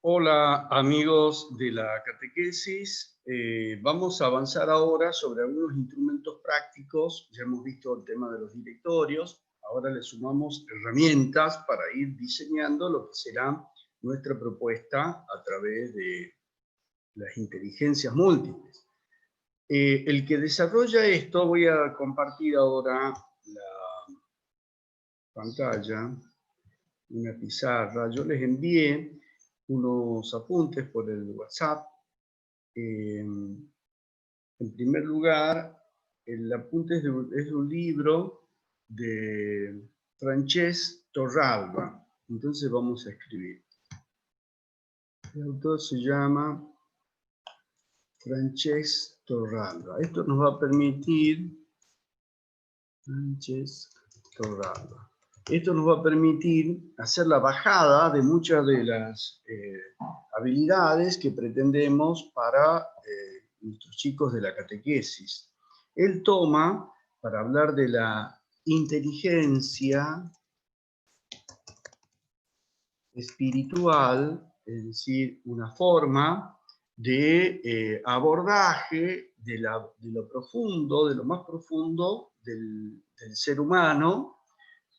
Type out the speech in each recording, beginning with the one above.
Hola amigos de la catequesis. Vamos a avanzar ahora sobre algunos instrumentos prácticos. Ya hemos visto el tema de los directorios. Ahora le sumamos herramientas para ir diseñando lo que será nuestra propuesta a través de las inteligencias múltiples. El que desarrolla esto, voy a compartir ahora la pantalla, una pizarra. Yo les envié unos apuntes por el WhatsApp. En primer lugar, el apunte es de un libro de Francesc Torralba. Entonces vamos a escribir. El autor se llama Francesc Torralba. Esto nos va a permitir, Francesc Torralba. Esto nos va a permitir hacer la bajada de muchas de las habilidades que pretendemos para nuestros chicos de la catequesis. Él toma, para hablar de la inteligencia espiritual, es decir, una forma de abordaje de lo profundo, de lo más profundo del ser humano.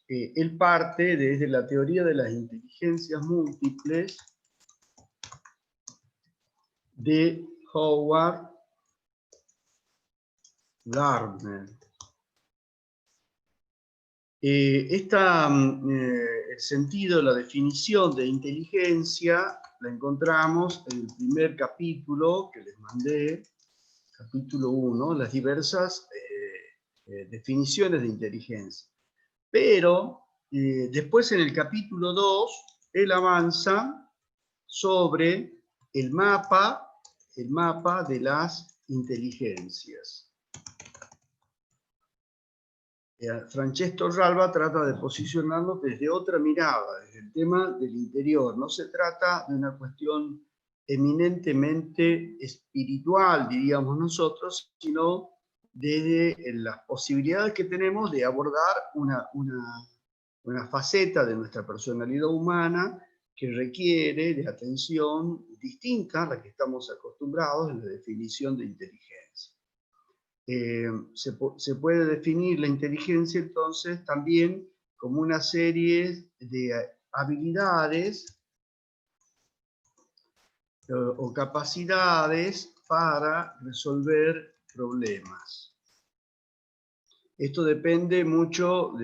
Él parte desde la teoría de las inteligencias múltiples de Howard Gardner. El sentido, la definición de inteligencia la encontramos en el primer capítulo que les mandé, capítulo 1, las diversas definiciones de inteligencia. Pero después en el capítulo 2, él avanza sobre el mapa de las inteligencias. Francesc Torralba trata de posicionarnos desde otra mirada, desde el tema del interior. No se trata de una cuestión eminentemente espiritual, diríamos nosotros, sino desde las posibilidades que tenemos de abordar una faceta de nuestra personalidad humana que requiere de atención distinta a la que estamos acostumbrados en la definición de inteligencia. Se puede definir la inteligencia entonces también como una serie de habilidades o capacidades para resolver problemas. Esto depende mucho,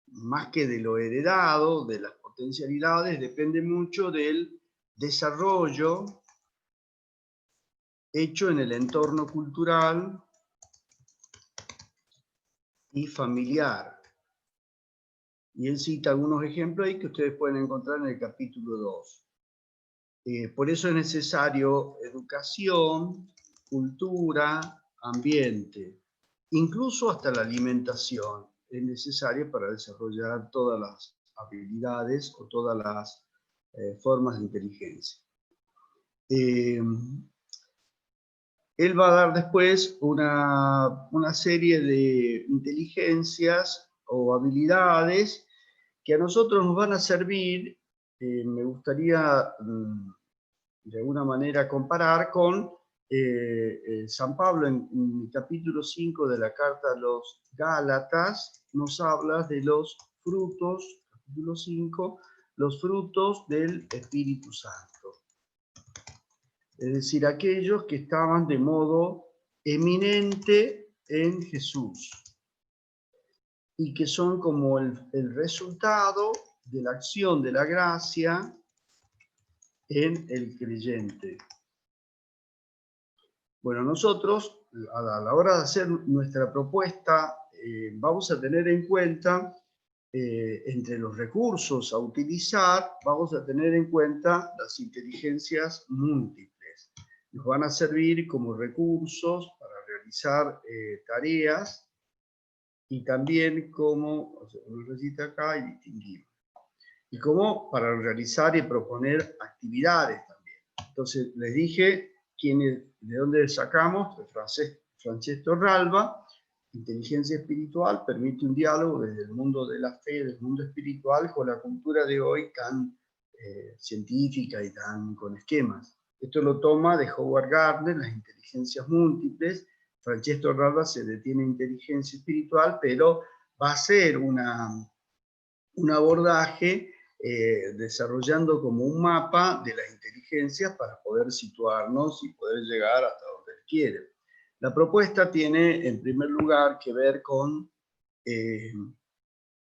más que de lo heredado, de las potencialidades, depende mucho del desarrollo hecho en el entorno cultural y familiar. Y él cita algunos ejemplos ahí que ustedes pueden encontrar en el capítulo 2. Por eso es necesario educación, cultura, ambiente, incluso hasta la alimentación es necesaria para desarrollar todas las habilidades o todas las formas de inteligencia. Él va a dar después una serie de inteligencias o habilidades que a nosotros nos van a servir. Me gustaría de alguna manera comparar con San Pablo en el capítulo 5 de la carta a los Gálatas, nos habla de los frutos, capítulo 5, los frutos del Espíritu Santo. Es decir, aquellos que estaban de modo eminente en Jesús y que son como el resultado de la acción de la gracia en el creyente. Bueno, nosotros a la hora de hacer nuestra propuesta vamos a tener en cuenta, entre los recursos a utilizar, vamos a tener en cuenta las inteligencias múltiples. Nos van a servir como recursos para realizar tareas y también como, uno recita acá y distinguimos, y como para realizar y proponer actividades también. Entonces les dije de dónde sacamos, de Francesc Torralba. Inteligencia espiritual permite un diálogo desde el mundo de la fe, del mundo espiritual, con la cultura de hoy tan científica y tan con esquemas. Esto lo toma de Howard Gardner, las inteligencias múltiples. Francesco Radda se detiene en inteligencia espiritual, pero va a ser un abordaje desarrollando como un mapa de las inteligencias para poder situarnos y poder llegar hasta donde él quiere. La propuesta tiene, en primer lugar, que ver con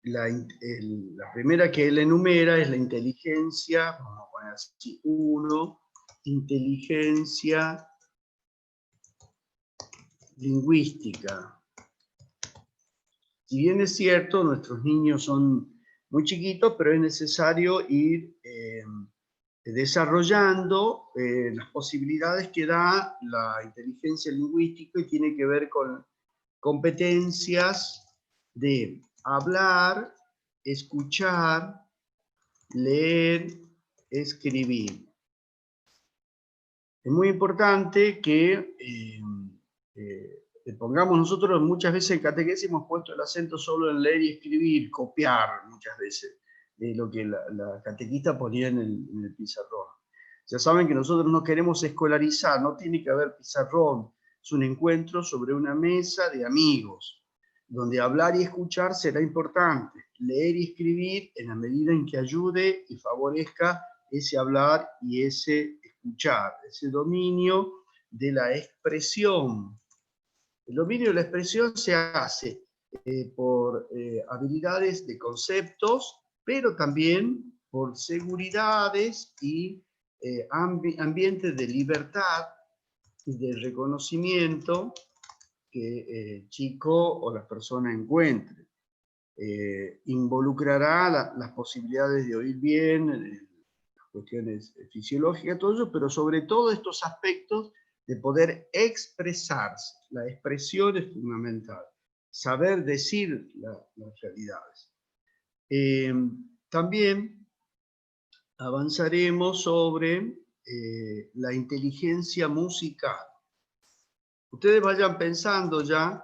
la primera que él enumera es la inteligencia, vamos a poner así, 1, inteligencia lingüística. Si bien es cierto, nuestros niños son muy chiquitos, pero es necesario ir desarrollando las posibilidades que da la inteligencia lingüística y tiene que ver con competencias de hablar, escuchar, leer, escribir. Es muy importante que pongamos nosotros, muchas veces en catequesis hemos puesto el acento solo en leer y escribir, copiar muchas veces de lo que la catequista ponía en el pizarrón. Ya saben que nosotros no queremos escolarizar, no tiene que haber pizarrón, es un encuentro sobre una mesa de amigos, donde hablar y escuchar será importante, leer y escribir en la medida en que ayude y favorezca ese hablar y ese escuchar, ese dominio de la expresión. El dominio de la expresión se hace por habilidades de conceptos, pero también por seguridades y ambientes de libertad y de reconocimiento que el chico o la persona encuentre. Involucrará las posibilidades de oír bien, las cuestiones fisiológicas, todo eso, pero sobre todo estos aspectos de poder expresarse. La expresión es fundamental. Saber decir las realidades. También avanzaremos sobre la inteligencia musical. Ustedes vayan pensando ya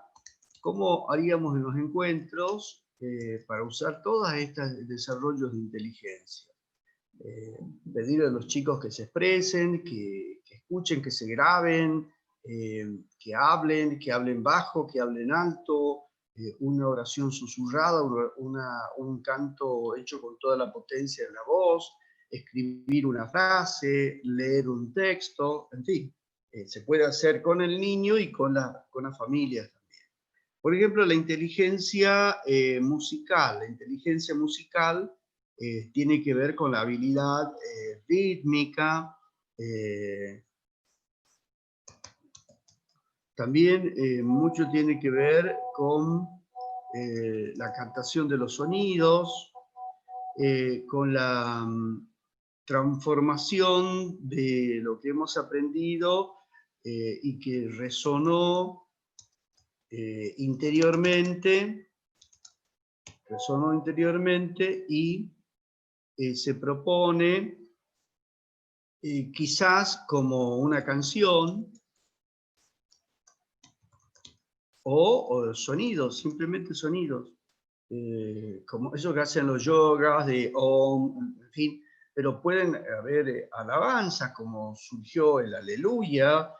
cómo haríamos en los encuentros para usar todos estos desarrollos de inteligencia. Pedirle a los chicos que se expresen, que escuchen, que se graben, que hablen bajo, que hablen alto, una oración susurrada, un canto hecho con toda la potencia de la voz, escribir una frase, leer un texto, en fin, se puede hacer con el niño y con las familias también. Por ejemplo, la inteligencia musical. La inteligencia musical tiene que ver con la habilidad rítmica, también mucho tiene que ver con la captación de los sonidos, con la transformación de lo que hemos aprendido y que resonó interiormente y se propone quizás como una canción o sonidos, simplemente sonidos, como eso que hacen los yogas de Om, en fin, pero pueden haber alabanzas como surgió el aleluya,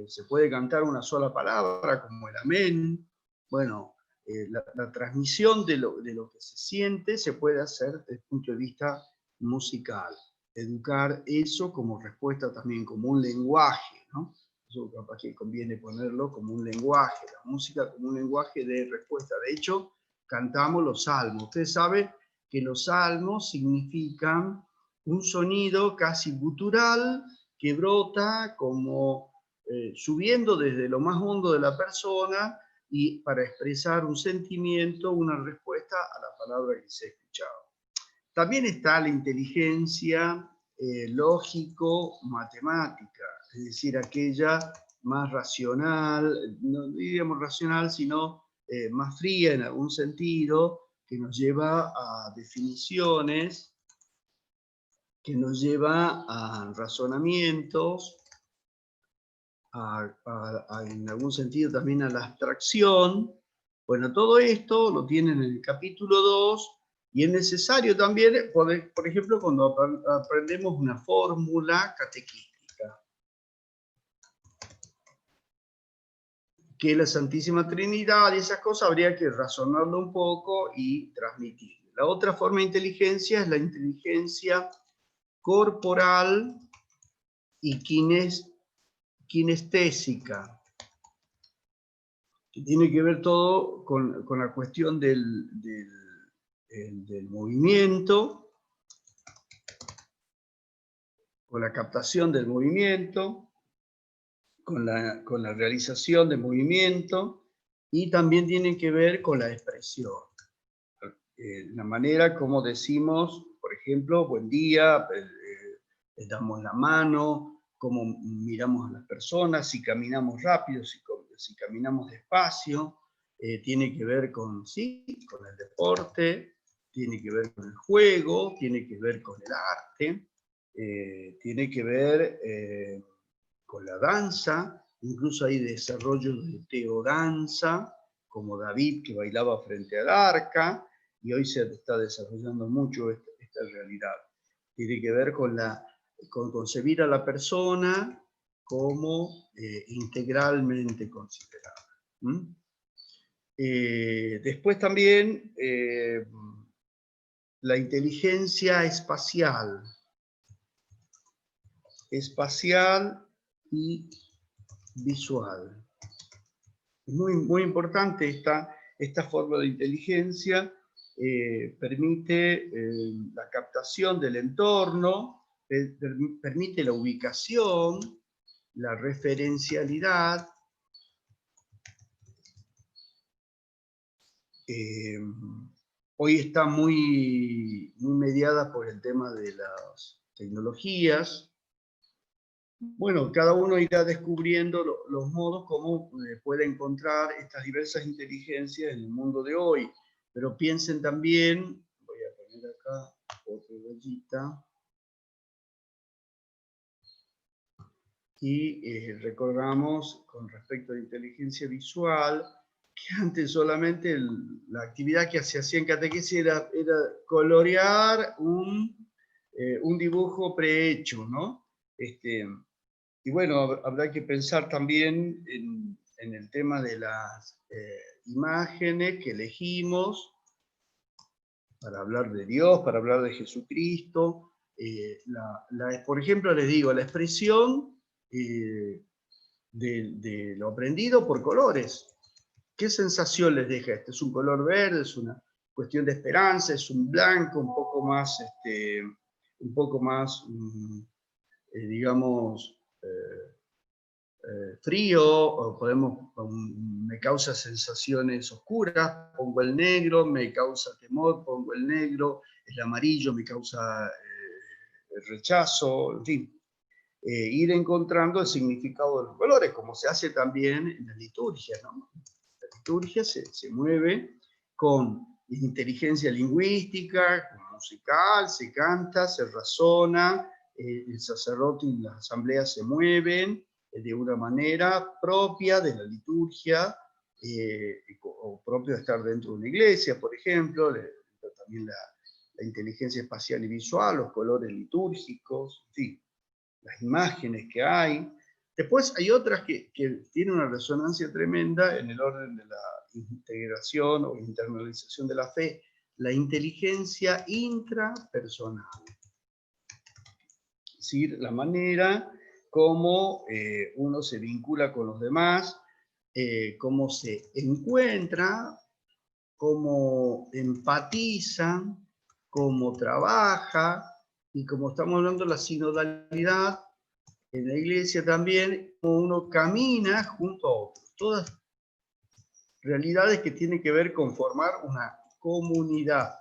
se puede cantar una sola palabra como el amén. Bueno, la transmisión de lo que se siente se puede hacer desde el punto de vista musical. Educar eso como respuesta también, como un lenguaje, ¿no? Eso capaz que conviene ponerlo como un lenguaje, la música como un lenguaje de respuesta. De hecho, cantamos los salmos. Ustedes saben que los salmos significan un sonido casi gutural que brota como subiendo desde lo más hondo de la persona y para expresar un sentimiento, una respuesta a la palabra que se ha escuchado. También está la inteligencia lógico-matemática, es decir, aquella más racional, no diríamos racional, sino más fría en algún sentido, que nos lleva a definiciones, que nos lleva a razonamientos, en algún sentido también a la abstracción. Bueno, todo esto lo tienen en el capítulo 2 Y es necesario también, por ejemplo, cuando aprendemos una fórmula catequística, que la Santísima Trinidad y esas cosas habría que razonarlo un poco y transmitirlo. La otra forma de inteligencia es la inteligencia corporal y kinestésica, que tiene que ver todo con la cuestión del movimiento, con la captación del movimiento, con la realización del movimiento, y también tiene que ver con la expresión. La manera como decimos, por ejemplo, buen día, les damos la mano, cómo miramos a las personas, si caminamos rápido, si caminamos despacio, tiene que ver con el deporte, tiene que ver con el juego, tiene que ver con el arte, tiene que ver con la danza, incluso hay desarrollos de teodanza, como David que bailaba frente al arca, y hoy se está desarrollando mucho esta realidad. Tiene que ver con concebir a la persona como integralmente considerada. Después también la inteligencia espacial y visual. Es muy importante esta forma de inteligencia. Permite la captación del entorno, permite la ubicación, la referencialidad, hoy está muy mediada por el tema de las tecnologías. Bueno, cada uno irá descubriendo los modos como puede encontrar estas diversas inteligencias en el mundo de hoy. Pero piensen también, voy a poner acá otra rayita, y recordamos con respecto a la inteligencia visual, que antes solamente la actividad que se hacía en catequesis era colorear un dibujo prehecho, ¿no? Y bueno, habrá que pensar también en el tema de las imágenes que elegimos para hablar de Dios, para hablar de Jesucristo. Por ejemplo, les digo, la expresión de lo aprendido por colores. ¿Qué sensación les deja esto? ¿Es un color verde? ¿Es una cuestión de esperanza? ¿Es un blanco un poco más digamos, frío? O me causa sensaciones oscuras, pongo el negro, me causa temor, pongo el negro, el amarillo me causa el rechazo, en fin. Ir encontrando el significado de los colores, como se hace también en la liturgia, ¿no? La liturgia se mueve con inteligencia lingüística, musical, se canta, se razona, el sacerdote y las asambleas se mueven de una manera propia de la liturgia, o propio de estar dentro de una iglesia, por ejemplo, también la inteligencia espacial y visual, los colores litúrgicos, en fin, las imágenes que hay. Después hay otras que tienen una resonancia tremenda en el orden de la integración o internalización de la fe, la inteligencia intrapersonal. Es decir, la manera como uno se vincula con los demás, cómo se encuentra, cómo empatiza, cómo trabaja, y como estamos hablando de la sinodalidad, en la iglesia también, como uno camina junto a otros. Todas realidades que tienen que ver con formar una comunidad.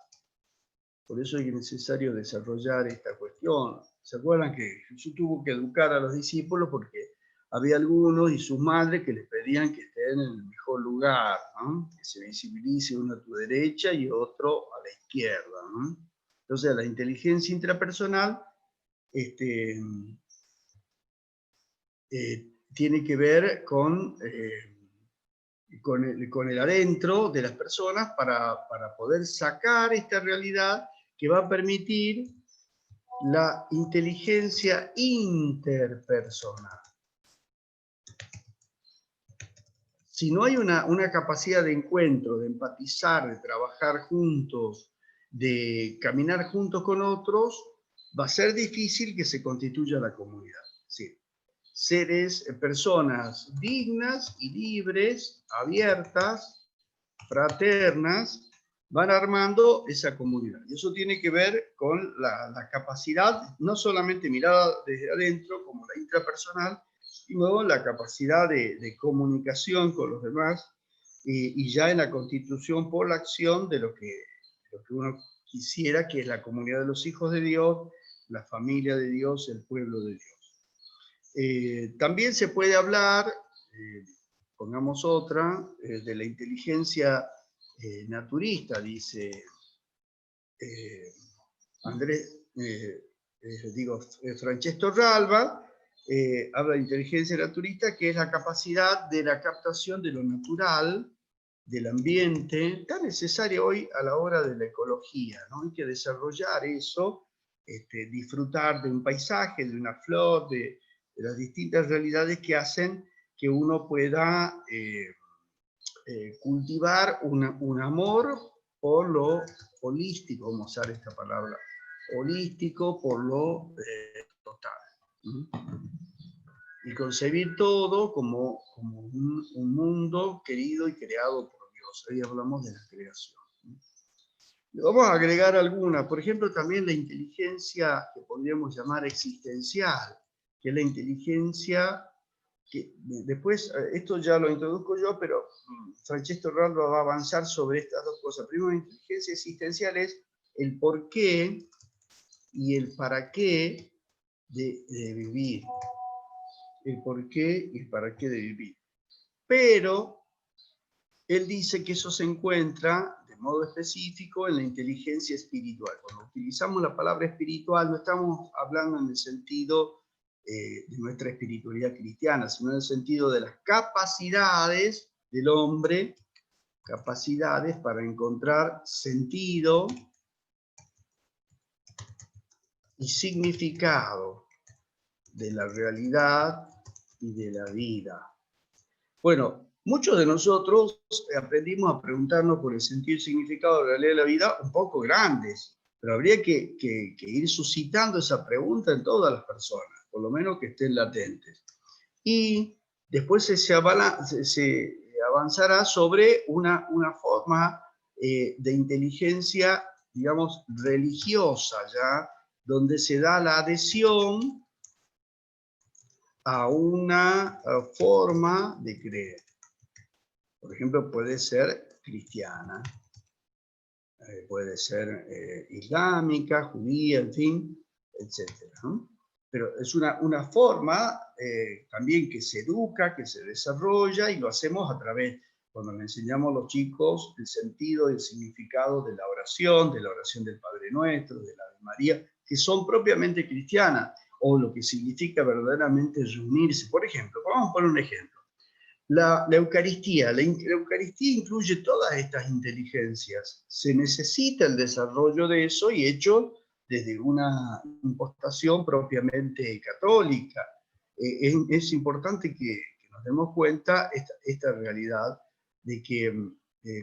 Por eso es necesario desarrollar esta cuestión. ¿Se acuerdan que Jesús tuvo que educar a los discípulos porque había algunos y sus madres que les pedían que estén en el mejor lugar, ¿no? Que se visibilice uno a tu derecha y otro a la izquierda, ¿no? Entonces la inteligencia intrapersonal tiene que ver con con el adentro de las personas para poder sacar esta realidad que va a permitir la inteligencia interpersonal. Si no hay una capacidad de encuentro, de empatizar, de trabajar juntos, de caminar juntos con otros, va a ser difícil que se constituya la comunidad. Sí. Seres, personas dignas y libres, abiertas, fraternas, van armando esa comunidad. Y eso tiene que ver con la capacidad, no solamente mirada desde adentro, como la intrapersonal, sino la capacidad de comunicación con los demás y ya en la constitución por la acción de lo que uno quisiera, que es la comunidad de los hijos de Dios, la familia de Dios, el pueblo de Dios. También se puede hablar, pongamos otra, de la inteligencia naturista, dice Francesco Ralba, habla de inteligencia naturista, que es la capacidad de la captación de lo natural, del ambiente, tan necesaria hoy a la hora de la ecología, ¿no? Hay que desarrollar eso, disfrutar de un paisaje, de una flor, de las distintas realidades que hacen que uno pueda cultivar un amor por lo holístico, vamos a usar esta palabra, holístico por lo total. Y concebir todo como un mundo querido y creado por Dios. Ahí hablamos de la creación. Vamos a agregar algunas, por ejemplo, también la inteligencia que podríamos llamar existencial, que es la inteligencia que después, esto ya lo introduzco yo, pero Francesco Ralba va a avanzar sobre estas dos cosas. Primero, la inteligencia existencial es el por qué y el para qué de vivir. El por qué y el para qué de vivir. Pero él dice que eso se encuentra de modo específico en la inteligencia espiritual. Cuando utilizamos la palabra espiritual, no estamos hablando en el sentido de nuestra espiritualidad cristiana, sino en el sentido de las capacidades del hombre, capacidades para encontrar sentido y significado de la realidad y de la vida. Bueno, muchos de nosotros aprendimos a preguntarnos por el sentido y significado de la realidad de la vida un poco grandes, pero habría que ir suscitando esa pregunta en todas las personas, por lo menos que estén latentes. Y después se avanzará sobre una forma de inteligencia, digamos, religiosa, ya, donde se da la adhesión a una forma de creer. Por ejemplo, puede ser cristiana, puede ser islámica, judía, en fin, etc. ¿no? Pero es una forma también que se educa, que se desarrolla, y lo hacemos a través, cuando le enseñamos a los chicos el sentido y el significado de la oración del Padre Nuestro, de la Ave María, que son propiamente cristianas, o lo que significa verdaderamente reunirse. Por ejemplo, vamos a poner un ejemplo. La Eucaristía. La Eucaristía incluye todas estas inteligencias. Se necesita el desarrollo de eso y hecho desde una impostación propiamente católica. Es importante que nos demos cuenta esta realidad de que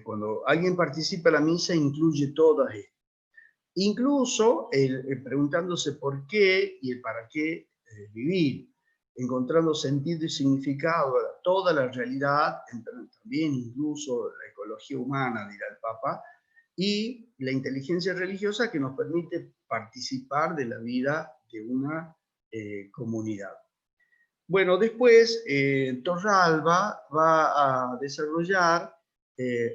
cuando alguien participa en la misa incluye todas estas. Incluso preguntándose por qué y el para qué vivir, encontrando sentido y significado a toda la realidad, también incluso la ecología humana, dirá el Papa, y la inteligencia religiosa que nos permite participar de la vida de una comunidad. Bueno, después Torralba va a desarrollar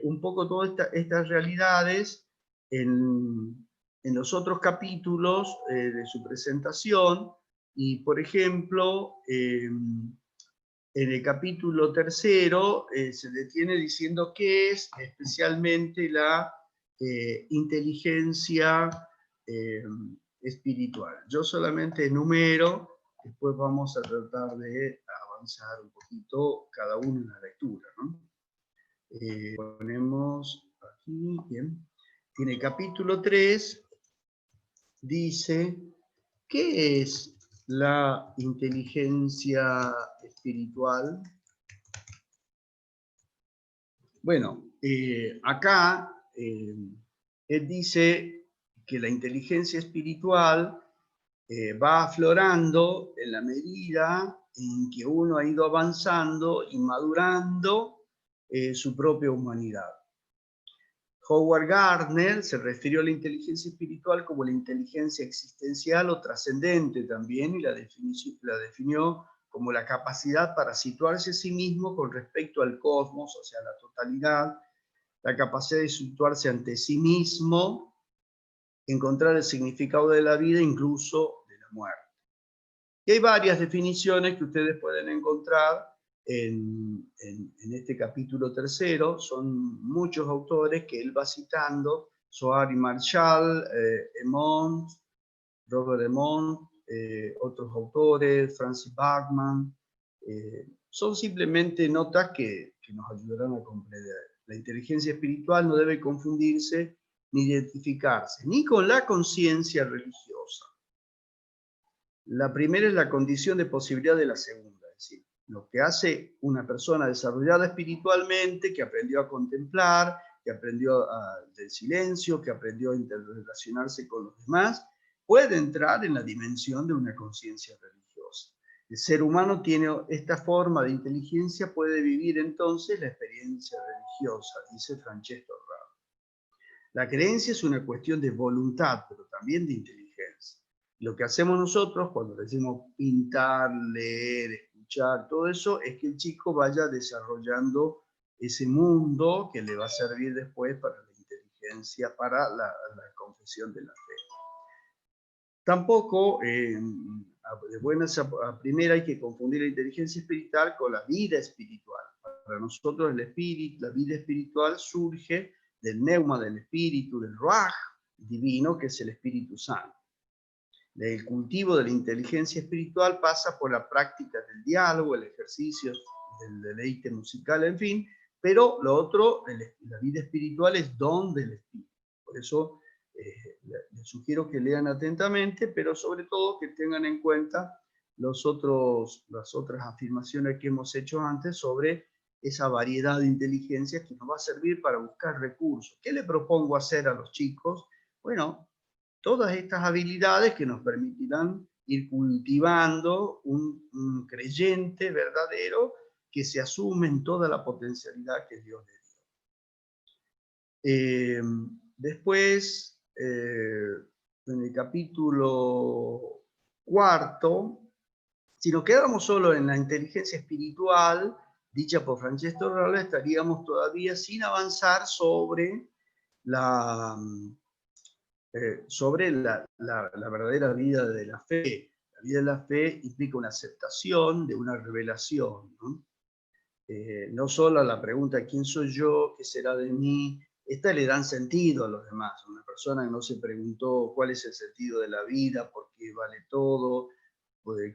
un poco todas estas realidades en los otros capítulos de su presentación, y por ejemplo, en el capítulo 3 se detiene diciendo qué es especialmente la inteligencia espiritual. Yo solamente enumero, después vamos a tratar de avanzar un poquito cada uno en la lectura, ¿no? Ponemos aquí, bien. Tiene capítulo 3, dice, ¿qué es la inteligencia espiritual? Bueno, acá él dice que la inteligencia espiritual va aflorando en la medida en que uno ha ido avanzando y madurando su propia humanidad. Howard Gardner se refirió a la inteligencia espiritual como la inteligencia existencial o trascendente también, y la definió como la capacidad para situarse a sí mismo con respecto al cosmos, o sea, la totalidad, la capacidad de situarse ante sí mismo, encontrar el significado de la vida, incluso de la muerte. Y hay varias definiciones que ustedes pueden encontrar en este capítulo 3, son muchos autores que él va citando, Zohar y Marshall, Emond, Robert Emond, otros autores, Francis Bachman, son simplemente notas que nos ayudarán a comprender. La inteligencia espiritual no debe confundirse ni identificarse, ni con la conciencia religiosa. La primera es la condición de posibilidad de la segunda, es decir, lo que hace una persona desarrollada espiritualmente, que aprendió a contemplar, que aprendió del silencio, que aprendió a interrelacionarse con los demás, puede entrar en la dimensión de una conciencia religiosa. El ser humano tiene esta forma de inteligencia, puede vivir entonces la experiencia religiosa, dice Francesco Rao. La creencia es una cuestión de voluntad, pero también de inteligencia. Lo que hacemos nosotros cuando decimos pintar, leer, escuchar, todo eso, es que el chico vaya desarrollando ese mundo que le va a servir después para la inteligencia, para la confesión de la fe. Tampoco, de buenas a primera, hay que confundir la inteligencia espiritual con la vida espiritual. Para nosotros el espíritu, la vida espiritual surge del neuma del espíritu, del ruaj divino, que es el Espíritu Santo. El cultivo de la inteligencia espiritual pasa por la práctica del diálogo, el ejercicio del deleite musical, en fin, pero lo otro, la vida espiritual es don del espíritu. Por eso les sugiero que lean atentamente, pero sobre todo que tengan en cuenta las otras afirmaciones que hemos hecho antes sobre esa variedad de inteligencias que nos va a servir para buscar recursos. ¿Qué le propongo hacer a los chicos? Bueno, todas estas habilidades que nos permitirán ir cultivando un creyente verdadero que se asume en toda la potencialidad que Dios le dio. Después, en el capítulo 4, si nos quedamos solo en la inteligencia espiritual, dicha por Francesco Rao, estaríamos todavía sin avanzar sobre la verdadera vida de la fe. La vida de la fe implica una aceptación de una revelación, ¿no? No solo a la pregunta ¿quién soy yo? ¿Qué será de mí? Esta le dan sentido a los demás. Una persona que no se preguntó cuál es el sentido de la vida, por qué vale todo,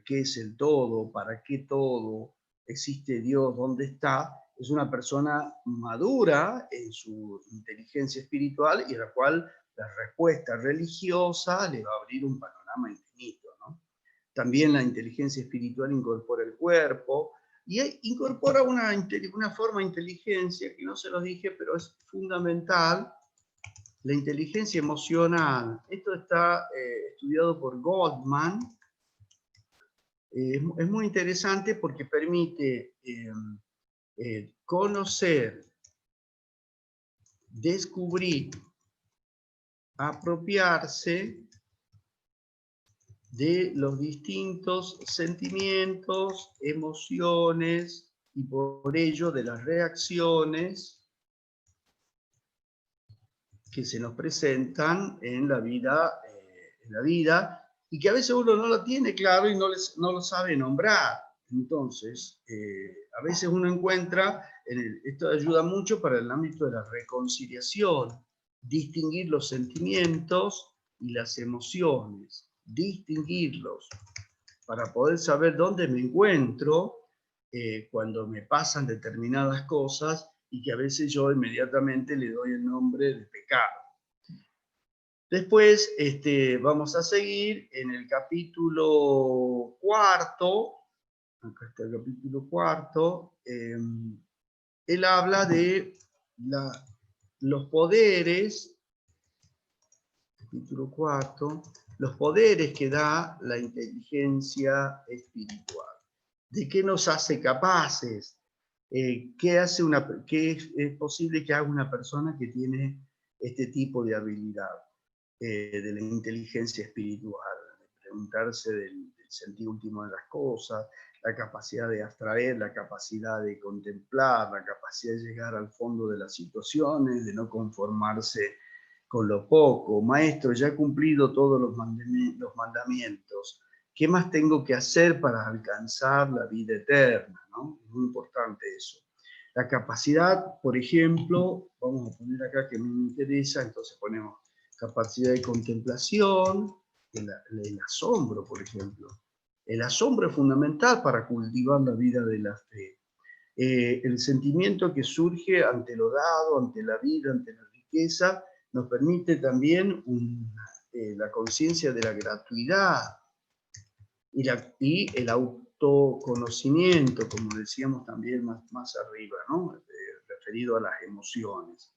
qué es el todo, para qué todo, existe Dios, dónde está, es una persona madura en su inteligencia espiritual y a la cual la respuesta religiosa le va a abrir un panorama infinito, ¿no? También la inteligencia espiritual incorpora el cuerpo y incorpora una forma de inteligencia que no se los dije, pero es fundamental, la inteligencia emocional. Esto está estudiado por Goldman. Es muy interesante porque permite conocer, descubrir, apropiarse de los distintos sentimientos, emociones y por ello de las reacciones que se nos presentan en la vida, y que a veces uno no lo tiene claro y no lo sabe nombrar. Entonces, a veces uno encuentra, esto ayuda mucho para el ámbito de la reconciliación, distinguir los sentimientos y las emociones, distinguirlos para poder saber dónde me encuentro cuando me pasan determinadas cosas y que a veces yo inmediatamente le doy el nombre de pecado. Después vamos a seguir en el capítulo 4, acá está el capítulo 4, él habla de los poderes, capítulo 4, los poderes que da la inteligencia espiritual. ¿De qué nos hace capaces? ¿Qué es posible que haga una persona que tiene este tipo de habilidad de la inteligencia espiritual? De preguntarse del sentido último de las cosas, la capacidad de abstraer, la capacidad de contemplar, la capacidad de llegar al fondo de las situaciones, de no conformarse con lo poco. Maestro, ya he cumplido todos los mandamientos. ¿Qué más tengo que hacer para alcanzar la vida eterna? ¿No? Es muy importante eso. La capacidad, por ejemplo, vamos a poner acá que me interesa, entonces ponemos capacidad de contemplación, el asombro, por ejemplo. El asombro es fundamental para cultivar la vida de la fe. El sentimiento que surge ante lo dado, ante la vida, ante la riqueza, nos permite también la conciencia de la gratuidad y el autoconocimiento, como decíamos también más arriba, ¿no? Referido a las emociones.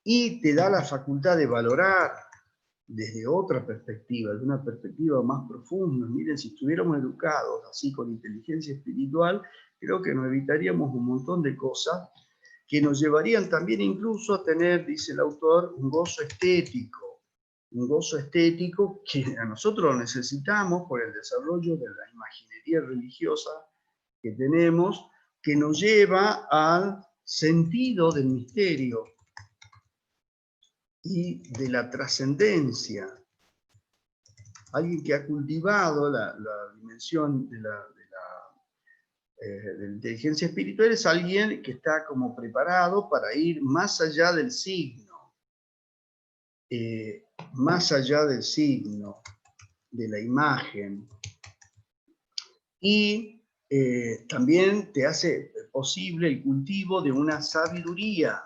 Y te da la facultad de valorar desde otra perspectiva, de una perspectiva más profunda. Miren, si estuviéramos educados así con inteligencia espiritual, creo que nos evitaríamos un montón de cosas que nos llevarían también incluso a tener, dice el autor, un gozo estético que a nosotros lo necesitamos por el desarrollo de la imaginería religiosa que tenemos, que nos lleva al sentido del misterio y de la trascendencia. Alguien que ha cultivado la dimensión de la inteligencia espiritual es alguien que está como preparado para ir más allá del signo, más allá del signo, de la imagen. Y también te hace posible el cultivo de una sabiduría,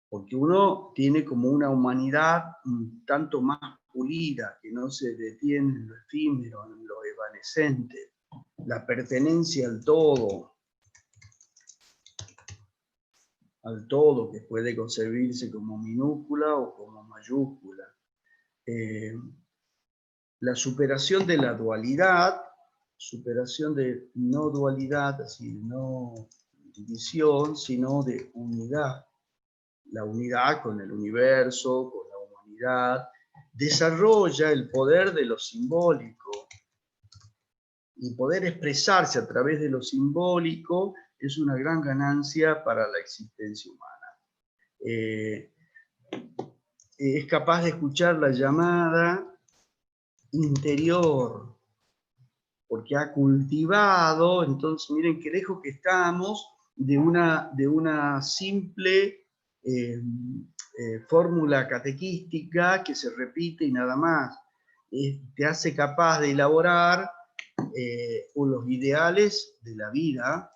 porque uno tiene como una humanidad un tanto más pulida, que no se detiene en lo efímero, en lo evanescente, la pertenencia al todo que puede concebirse como minúscula o como mayúscula. La superación de la dualidad, superación de no dualidad, así no división, sino de unidad. La unidad con el universo, con la humanidad, desarrolla el poder de lo simbólico. Y poder expresarse a través de lo simbólico es una gran ganancia para la existencia humana. Es capaz de escuchar la llamada interior, porque ha cultivado, entonces miren qué lejos que estamos de una simple fórmula catequística que se repite y nada más. Te hace capaz de elaborar los ideales de la vida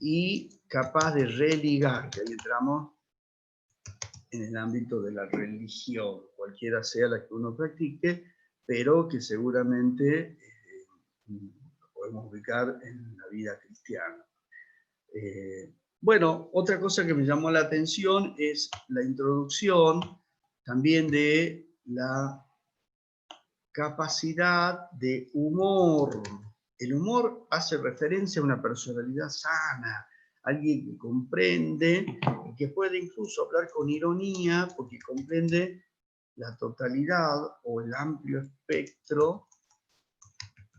y capaz de religar, que ahí entramos en el ámbito de la religión, cualquiera sea la que uno practique, pero que seguramente podemos ubicar en la vida cristiana. Bueno, otra cosa que me llamó la atención es la introducción también de la capacidad de humor. El humor hace referencia a una personalidad sana, alguien que comprende y que puede incluso hablar con ironía porque comprende la totalidad o el amplio espectro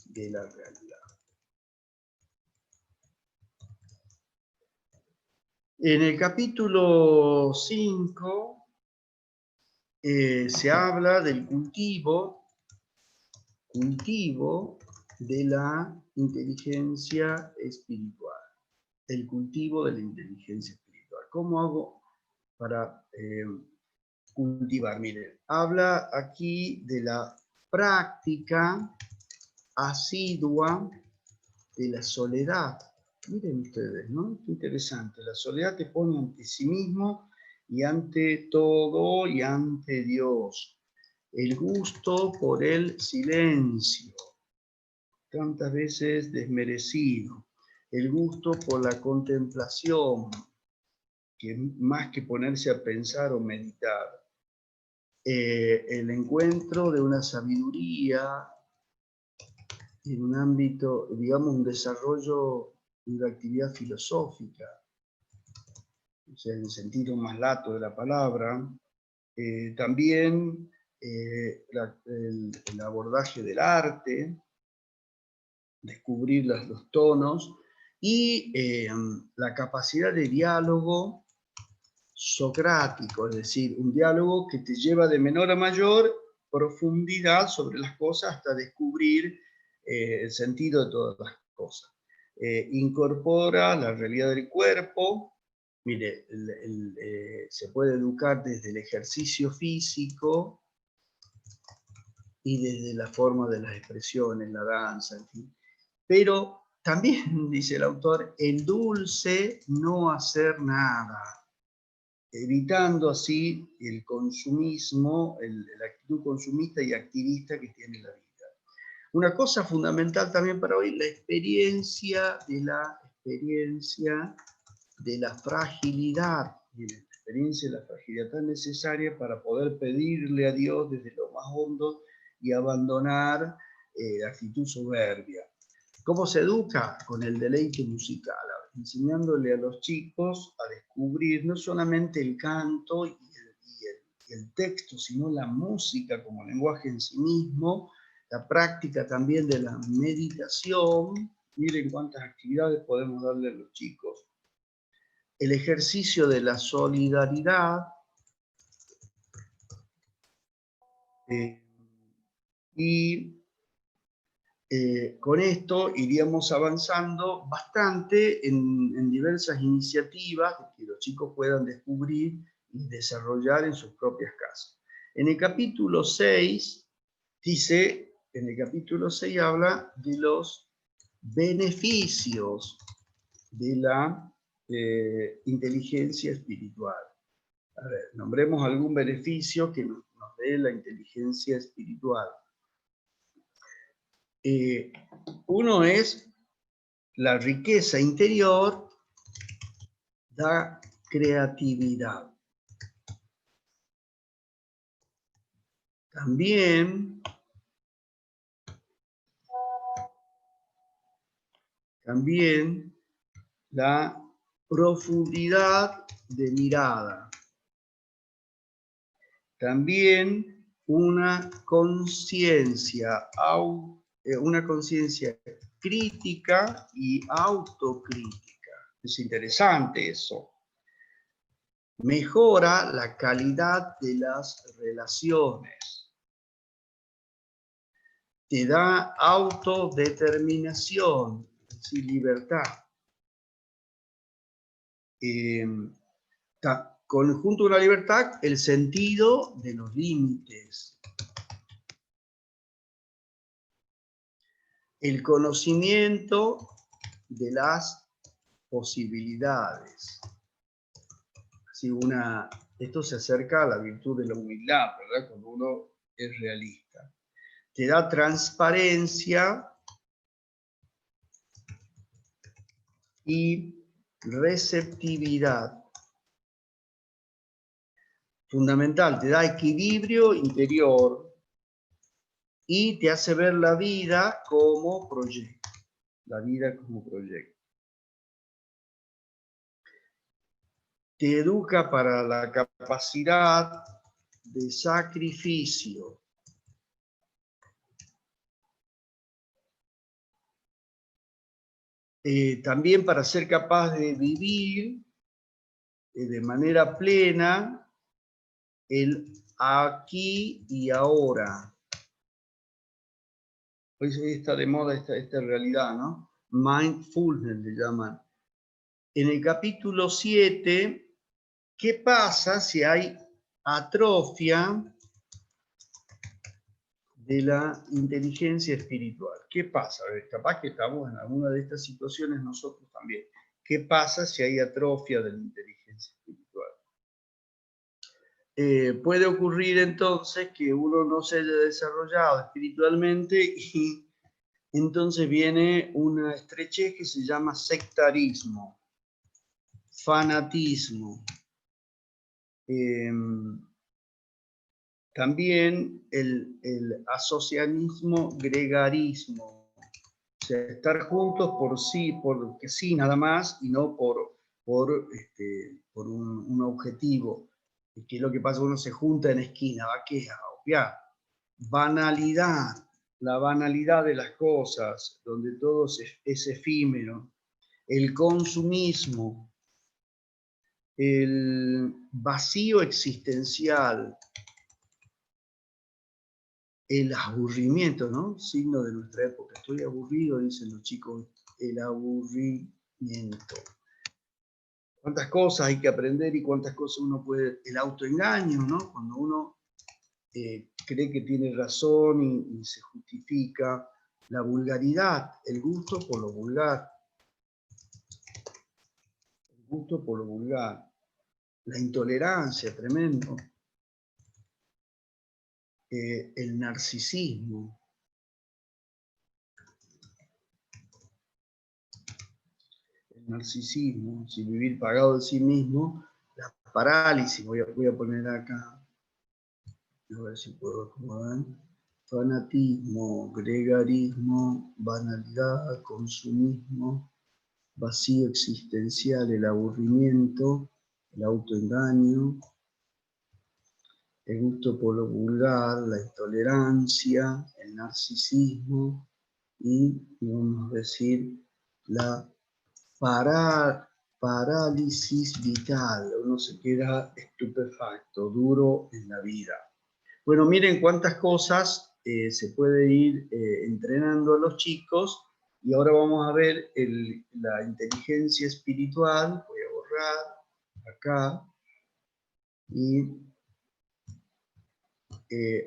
de la realidad. En el capítulo 5 se habla del cultivo de la inteligencia espiritual. El cultivo de la inteligencia espiritual. ¿Cómo hago para cultivar? Miren, habla aquí de la práctica asidua de la soledad. Miren ustedes, ¿no? Qué interesante. La soledad te pone ante sí mismo y ante todo y ante Dios. El gusto por el silencio, tantas veces desmerecido. El gusto por la contemplación, que más que ponerse a pensar o meditar. El encuentro de una sabiduría en un ámbito, digamos, un desarrollo de una actividad filosófica, o sea, en el sentido más lato de la palabra. También el abordaje del arte, descubrir los tonos, y la capacidad de diálogo socrático, es decir, un diálogo que te lleva de menor a mayor profundidad sobre las cosas hasta descubrir el sentido de todas las cosas. Incorpora la realidad del cuerpo. Mire, se puede educar desde el ejercicio físico y desde la forma de las expresiones, la danza, en fin. Pero también, dice el autor, el dulce no hacer nada, evitando así el consumismo, la actitud consumista y activista que tiene la vida. Una cosa fundamental también para hoy, la experiencia de la fragilidad, y la experiencia de la fragilidad tan necesaria para poder pedirle a Dios desde lo más hondo y abandonar la actitud soberbia. ¿Cómo se educa? Con el deleite musical, enseñándole a los chicos a descubrir no solamente el canto y el texto, sino la música como lenguaje en sí mismo, la práctica también de la meditación. Miren cuántas actividades podemos darle a los chicos. El ejercicio de la solidaridad, y con esto iríamos avanzando bastante en diversas iniciativas que los chicos puedan descubrir y desarrollar en sus propias casas. En el capítulo 6, habla de los beneficios de la inteligencia espiritual. A ver, nombremos algún beneficio que nos dé la inteligencia espiritual. Uno es la riqueza interior, da creatividad. También la profundidad de mirada. También una conciencia crítica y autocrítica. Es interesante eso. Mejora la calidad de las relaciones. Te da autodeterminación, es decir, libertad. Conjunto de la libertad, el sentido de los límites. El conocimiento de las posibilidades. Así esto se acerca a la virtud de la humildad, ¿verdad? Cuando uno es realista. Te da transparencia y receptividad. Fundamental, te da equilibrio interior y te hace ver la vida como proyecto. La vida como proyecto. Te educa para la capacidad de sacrificio. También para ser capaz de vivir de manera plena el aquí y ahora. Hoy está de moda esta realidad, ¿no? Mindfulness le llaman. En el capítulo 7, ¿qué pasa si hay atrofia de la inteligencia espiritual. ¿Qué pasa? A ver, capaz que estamos en alguna de estas situaciones nosotros también. ¿Qué pasa si hay atrofia de la inteligencia espiritual? Puede ocurrir entonces que uno no se haya desarrollado espiritualmente y entonces viene una estrechez que se llama sectarismo, fanatismo. También el asocianismo, gregarismo, o sea, estar juntos por sí, porque sí, nada más, y no por un objetivo. ¿Qué es lo que pasa? Uno se junta en esquina, ¿va qué? A obviar. Banalidad, la banalidad de las cosas, donde todo es efímero. El consumismo, el vacío existencial, el aburrimiento, ¿no? Signo de nuestra época. Estoy aburrido, dicen los chicos, el aburrimiento. Cuántas cosas hay que aprender y cuántas cosas uno puede... El autoengaño, ¿no? Cuando uno cree que tiene razón y se justifica. La vulgaridad, el gusto por lo vulgar. El gusto por lo vulgar. La intolerancia, tremendo. El narcisismo. El narcisismo, si vivir pagado de sí mismo. La parálisis, voy a poner acá. A ver si puedo acomodar. Fanatismo, gregarismo, banalidad, consumismo, vacío existencial, el aburrimiento, el autoengaño, el gusto por lo vulgar, la intolerancia, el narcisismo y, vamos a decir, la parálisis vital. Uno se queda estupefacto, duro en la vida. Bueno, miren cuántas cosas se puede ir entrenando a los chicos y ahora vamos a ver la inteligencia espiritual. Voy a borrar acá y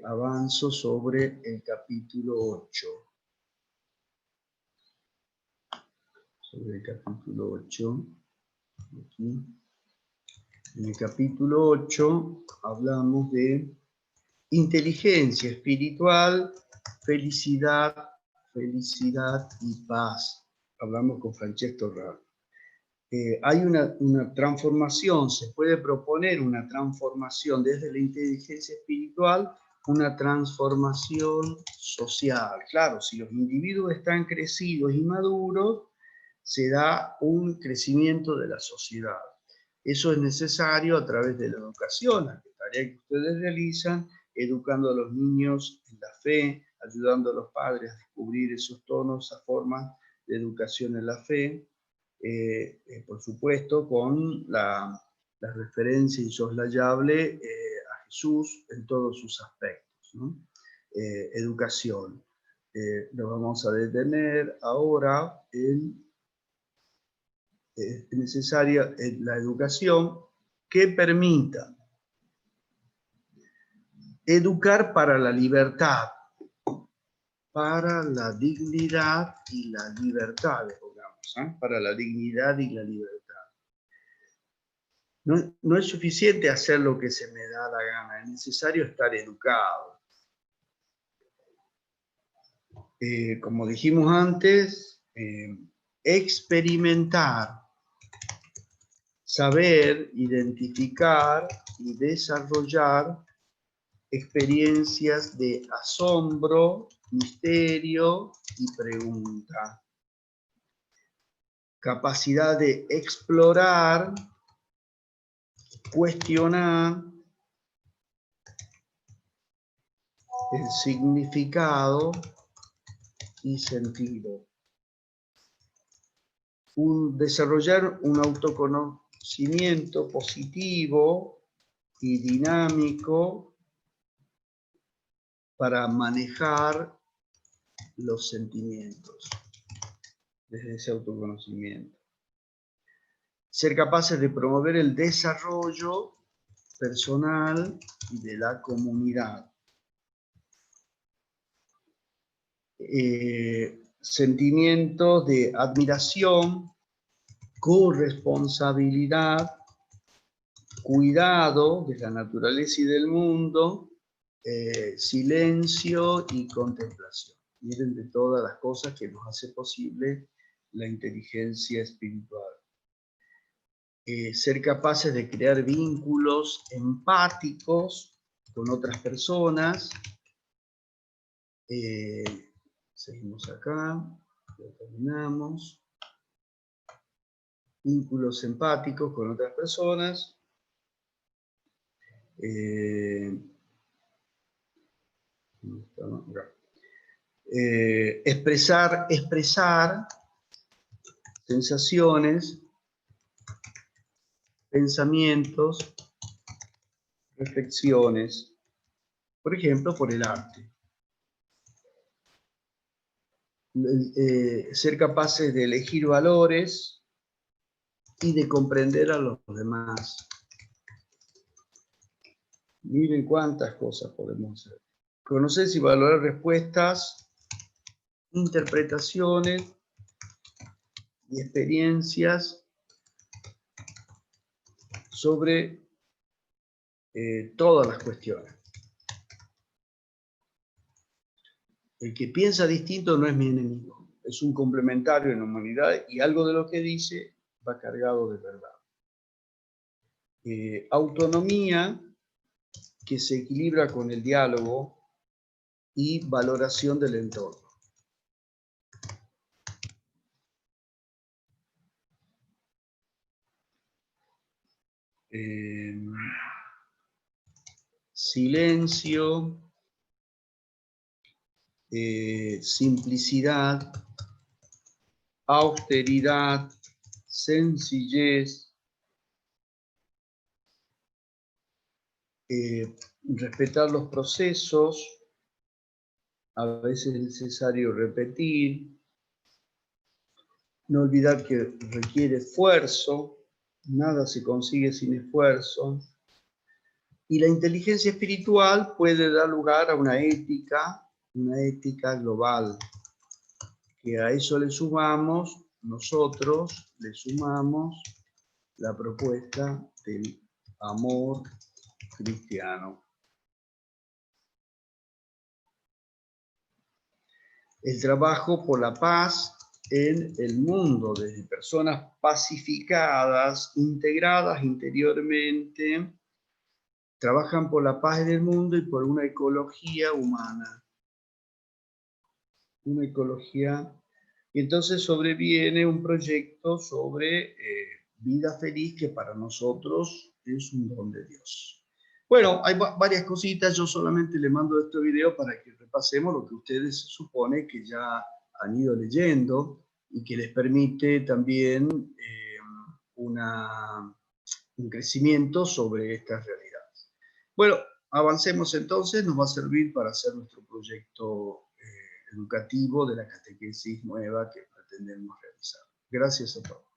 avanzo sobre el capítulo 8. Sobre el capítulo 8. Aquí. En el capítulo 8 hablamos de inteligencia espiritual, felicidad y paz. Hablamos con Francesco Raro. Hay una transformación, se puede proponer una transformación desde la inteligencia espiritual, una transformación social. Claro, si los individuos están crecidos y maduros, se da un crecimiento de la sociedad. Eso es necesario a través de la educación, la tarea que ustedes realizan, educando a los niños en la fe, ayudando a los padres a descubrir esos tonos, esas formas de educación en la fe, por supuesto con la referencia insoslayable a Jesús en todos sus aspectos, ¿no? Educación. Nos vamos a detener ahora en necesaria la educación que permita educar para la libertad, para la dignidad y la libertad, digamos, para la dignidad y la libertad. No es suficiente hacer lo que se me da la gana, es necesario estar educado. Como dijimos antes, experimentar, saber, identificar y desarrollar experiencias de asombro, misterio y pregunta. Capacidad de explorar, cuestionar el significado y sentido. Desarrollar un autoconocimiento positivo y dinámico para manejar los sentimientos desde ese autoconocimiento. Ser capaces de promover el desarrollo personal y de la comunidad. sentimientos de admiración, corresponsabilidad, cuidado de la naturaleza y del mundo, silencio y contemplación. Miren de todas las cosas que nos hace posible la inteligencia espiritual. Ser capaces de crear vínculos empáticos con otras personas. Seguimos acá, ya terminamos. Vínculos empáticos con otras personas. Expresar sensaciones, pensamientos, reflexiones, por ejemplo, por el arte. Ser capaces de elegir valores y de comprender a los demás. Miren cuántas cosas podemos hacer. Conocer y valorar respuestas, interpretaciones y experiencias sobre todas las cuestiones. El que piensa distinto no es mi enemigo, es un complementario en la humanidad y algo de lo que dice va cargado de verdad. Autonomía que se equilibra con el diálogo y valoración del entorno. Silencio, simplicidad, austeridad, sencillez, respetar los procesos, a veces es necesario repetir, no olvidar que requiere esfuerzo, nada se consigue sin esfuerzo, y la inteligencia espiritual puede dar lugar a una ética global, que a eso le sumamos, nosotros le sumamos la propuesta del amor cristiano. El trabajo por la paz en el mundo, desde personas pacificadas, integradas interiormente, trabajan por la paz en el mundo y por una ecología humana. Una ecología. Y entonces sobreviene un proyecto sobre vida feliz que para nosotros es un don de Dios. Bueno, hay varias cositas, yo solamente le mando este video para que repasemos lo que ustedes supone que ya han ido leyendo y que les permite también un crecimiento sobre estas realidades. Bueno, avancemos entonces, nos va a servir para hacer nuestro proyecto educativo de la catequesis nueva que pretendemos realizar. Gracias a todos.